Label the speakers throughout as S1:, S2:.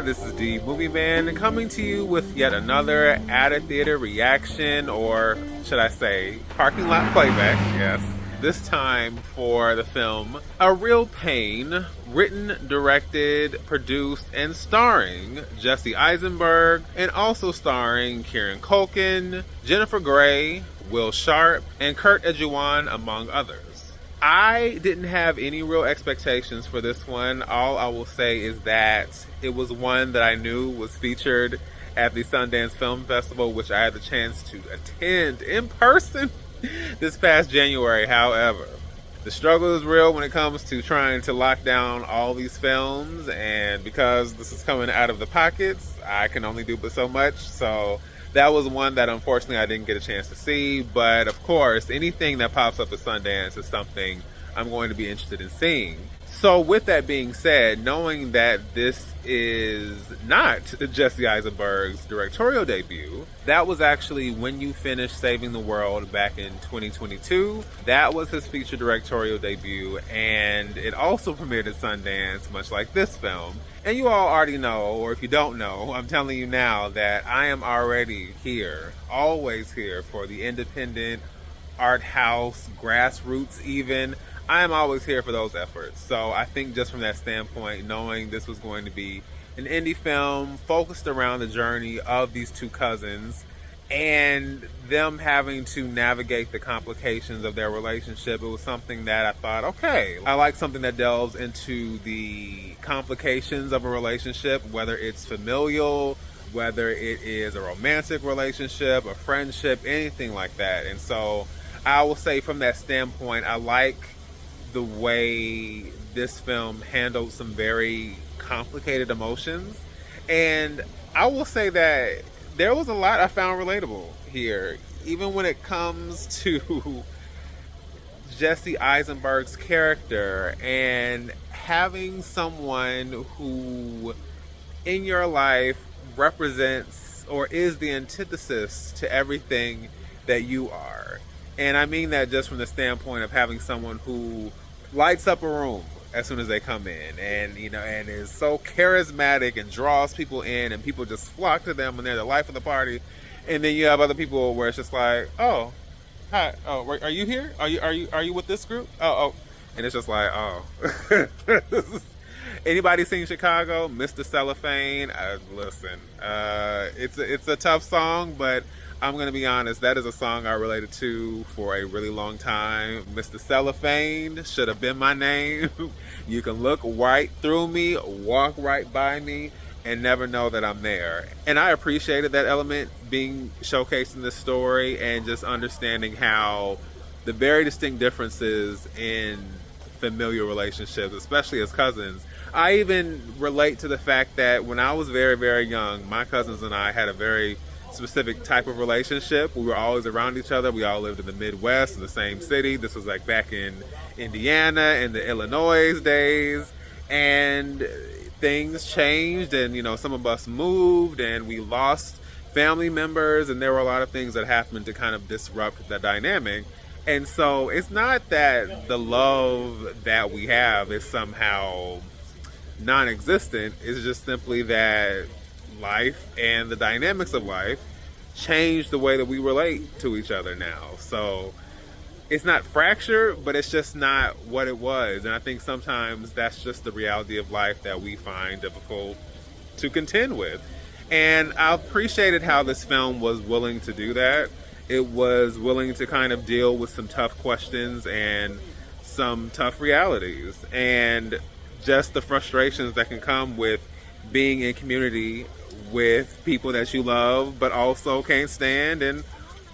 S1: This is the Movieman coming to you with yet another at-a-theater reaction, or should I say, parking lot playback, yes. This time for the film A Real Pain, written, directed, produced, and starring Jesse Eisenberg, and also starring Kieran, Culkin, Jennifer Grey, Will Sharpe, and Kurt Egyiawan, among others. I didn't have any real expectations for this one. All I will say is that it was one that I knew was featured at the Sundance Film Festival, which I had the chance to attend in person this past January. However, the struggle is real when it comes to trying to lock down all these films, and because this is coming out of the pockets, I can only do but so much. So that was one that unfortunately I didn't get a chance to see, but of course, anything that pops up at Sundance is something I'm going to be interested in seeing. So with that being said, knowing that this is not Jesse Eisenberg's directorial debut, that was actually When You Finish Saving the World back in 2022. That was his feature directorial debut, and it also premiered at Sundance, much like this film. And you all already know, or if you don't know, I'm telling you now that I am already here, always here for the independent, art house, grassroots even. I am always here for those efforts. So I think just from that standpoint, knowing this was going to be an indie film focused around the journey of these two cousins and them having to navigate the complications of their relationship, it was something that I thought, okay, I like something that delves into the complications of a relationship, whether it's familial, whether it is a romantic relationship, a friendship, anything like that. And so I will say from that standpoint, I like the way this film handled some very complicated emotions. And I will say that there was a lot I found relatable here, even when it comes to Jesse Eisenberg's character and having someone who in your life represents or is the antithesis to everything that you are. And I mean that just from the standpoint of having someone who lights up a room as soon as they come in, and and is so charismatic and draws people in, and people just flock to them and they're the life of the party. And then you have other people where it's just like, oh, hi, oh, are you here? Are you with this group? Oh, and it's just like, oh. Anybody seen Chicago? Mr. Cellophane? Listen, it's a tough song, but I'm going to be honest, that is a song I related to for a really long time. Mr. Cellophane should have been my name. You can look right through me, walk right by me, and never know that I'm there. And I appreciated that element being showcased in this story, and just understanding how the very distinct differences in familial relationships, especially as cousins. I even relate to the fact that when I was very, very young, my cousins and I had a very specific type of relationship. We were always around each other. We all lived in the Midwest, in the same city. This was like back in Indiana in the Illinois days, and things changed, and some of us moved and we lost family members, and there were a lot of things that happened to kind of disrupt the dynamic. And so it's not that the love that we have is somehow non-existent. It's just simply that life and the dynamics of life change the way that we relate to each other now. So it's not fractured, but it's just not what it was. And I think sometimes that's just the reality of life that we find difficult to contend with. And I appreciated how this film was willing to do that. It was willing to kind of deal with some tough questions and some tough realities, and just the frustrations that can come with being in community with people that you love but also can't stand and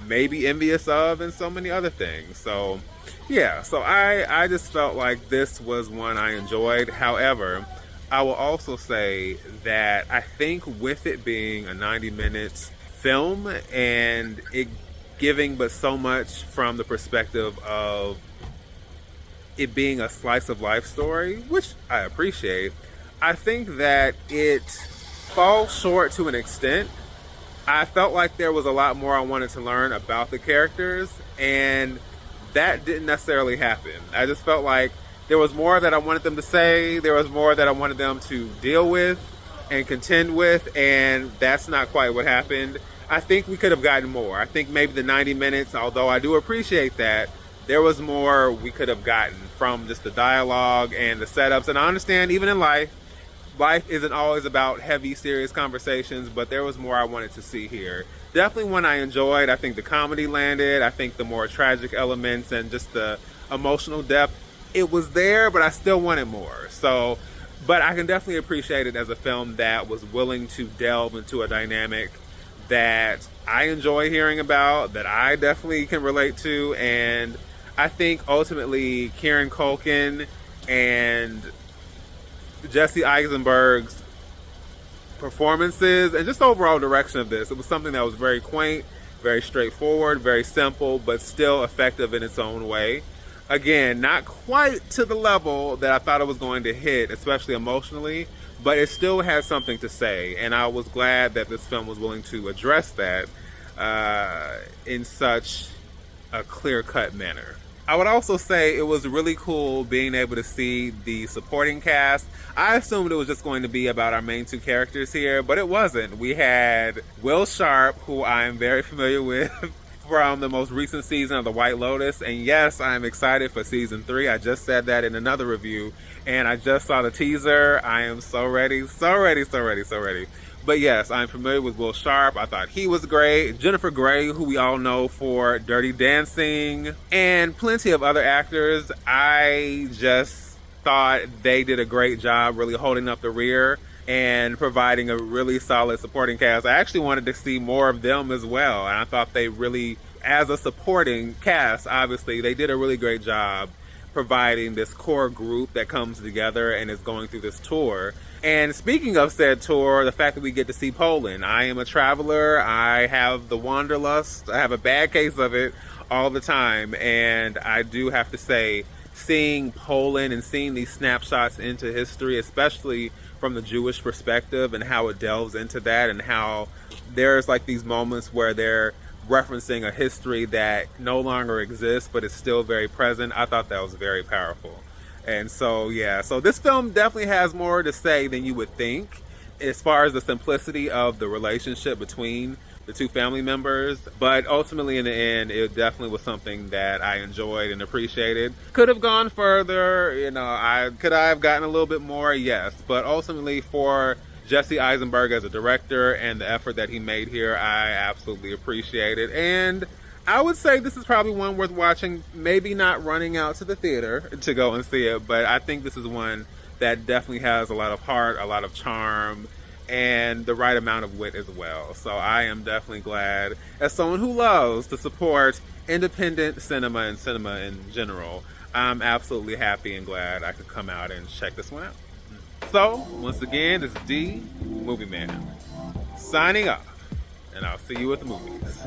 S1: maybe envious of, and so many other things. So yeah, so I just felt like this was one I enjoyed. However, I will also say that I think with it being a 90 minutes film and it giving but so much from the perspective of it being a slice of life story, which I appreciate, I think that it falls short to an extent. I felt like there was a lot more I wanted to learn about the characters, and that didn't necessarily happen. I just felt like there was more that I wanted them to say, there was more that I wanted them to deal with, and contend with, and that's not quite what happened. I think we could have gotten more. I think maybe the 90 minutes, although I do appreciate that, there was more we could have gotten from just the dialogue and the setups. And I understand, even in life isn't always about heavy, serious conversations, but there was more I wanted to see here. Definitely one I enjoyed. I think the comedy landed. I think the more tragic elements and just the emotional depth, it was there, but I still wanted more. So, but I can definitely appreciate it as a film that was willing to delve into a dynamic that I enjoy hearing about, that I definitely can relate to, and I think ultimately Kieran Culkin and Jesse Eisenberg's performances and just overall direction of this, it was something that was very quaint, very straightforward, very simple, but still effective in its own way. Again, not quite to the level that I thought it was going to hit, especially emotionally, but it still had something to say, and I was glad that this film was willing to address that in such a clear-cut manner. I would also say it was really cool being able to see the supporting cast. I assumed it was just going to be about our main two characters here, but it wasn't. We had Will Sharpe, who I am very familiar with from the most recent season of The White Lotus, and yes, I'm excited for season 3. I just said that in another review, and I just saw the teaser. I am so ready, so ready, so ready, so ready. But yes, I'm familiar with Will Sharpe. I thought he was great. Jennifer Grey, who we all know for Dirty Dancing, and plenty of other actors. I just thought they did a great job really holding up the rear and providing a really solid supporting cast. I actually wanted to see more of them as well, and I thought they really, as a supporting cast, obviously, they did a really great job providing this core group that comes together and is going through this tour. And speaking of said tour, the fact that we get to see Poland. I am a traveler. I have the wanderlust. I have a bad case of it all the time. And I do have to say, seeing Poland and seeing these snapshots into history, especially from the Jewish perspective and how it delves into that, and how there's like these moments where they're referencing a history that no longer exists but is still very present. I thought that was very powerful. And so, yeah, so this film definitely has more to say than you would think as far as the simplicity of the relationship between the two family members. But ultimately, in the end, it definitely was something that I enjoyed and appreciated. Could have gone further, could I have gotten a little bit more? Yes. But ultimately, for Jesse Eisenberg as a director and the effort that he made here, I absolutely appreciate it. And I would say this is probably one worth watching, maybe not running out to the theater to go and see it, but I think this is one that definitely has a lot of heart, a lot of charm, and the right amount of wit as well. So I am definitely glad, as someone who loves to support independent cinema and cinema in general, I'm absolutely happy and glad I could come out and check this one out. So, once again, this is D, Movieman, signing off, and I'll see you at the movies.